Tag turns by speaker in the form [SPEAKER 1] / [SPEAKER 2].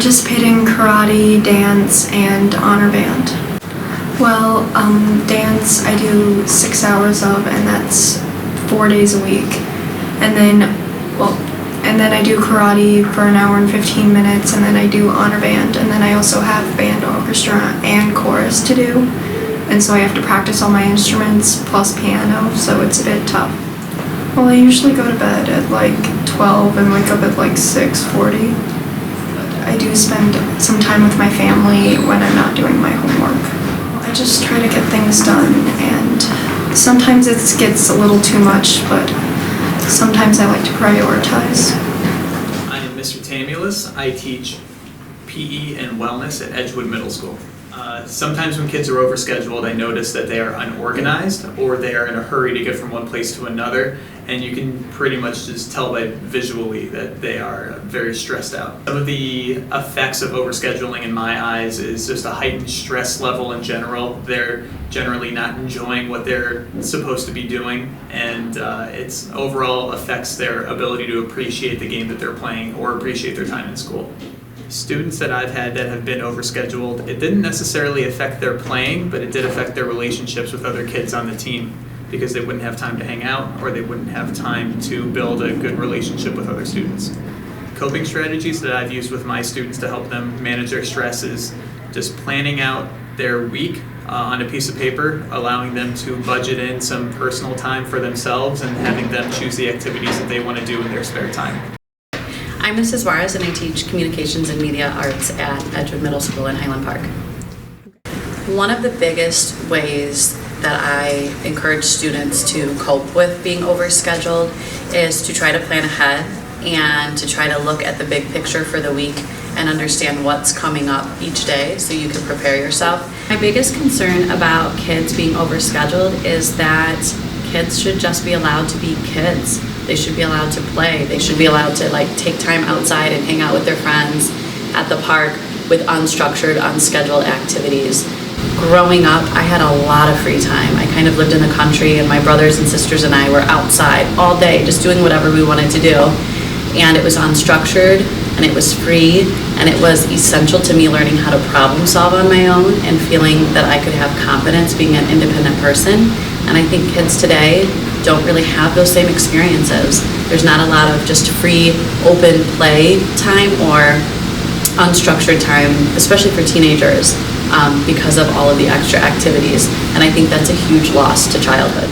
[SPEAKER 1] participate in karate, dance, and honor band. Well, dance I do 6 hours of, and that's 4 days a week. And then I do karate for an hour and 15 minutes, and then I do honor band, and then I also have band, orchestra, and chorus to do. And so I have to practice all my instruments plus piano, so it's a bit tough. Well, I usually go to bed at like 12 and wake up at like 6:40. I do spend some time with my family when I'm not doing my homework. I just try to get things done, and sometimes it gets a little too much, but sometimes I like to prioritize.
[SPEAKER 2] I am Mr. Tamulus. I teach PE and wellness at Edgewood Middle School. Sometimes when kids are overscheduled, I notice that they are unorganized or they are in a hurry to get from one place to another, and you can pretty much just tell by visually that they are very stressed out. Some of the effects of overscheduling in my eyes is just a heightened stress level in general. They're generally not enjoying what they're supposed to be doing, and it's overall affects their ability to appreciate the game that they're playing or appreciate their time in school. Students that I've had that have been overscheduled, it didn't necessarily affect their playing, but it did affect their relationships with other kids on the team because they wouldn't have time to hang out or they wouldn't have time to build a good relationship with other students. Coping strategies that I've used with my students to help them manage their stress is just planning out their week on a piece of paper, allowing them to budget in some personal time for themselves and having them choose the activities that they want to do in their spare time.
[SPEAKER 3] I'm Mrs. Juarez, and I teach communications and media arts at Edgewood Middle School in Highland Park. One of the biggest ways that I encourage students to cope with being overscheduled is to try to plan ahead and to try to look at the big picture for the week and understand what's coming up each day so you can prepare yourself. My biggest concern about kids being overscheduled is that kids should just be allowed to be kids. They should be allowed to play. They should be allowed to take time outside and hang out with their friends at the park with unstructured, unscheduled activities. Growing up, I had a lot of free time. I kind of lived in the country, and my brothers and sisters and I were outside all day just doing whatever we wanted to do. And it was unstructured, and it was free, and it was essential to me learning how to problem solve on my own and feeling that I could have confidence being an independent person. And I think kids today don't really have those same experiences. There's not a lot of just free, open play time or unstructured time, especially for teenagers, because of all of the extra activities. And I think that's a huge loss to childhood.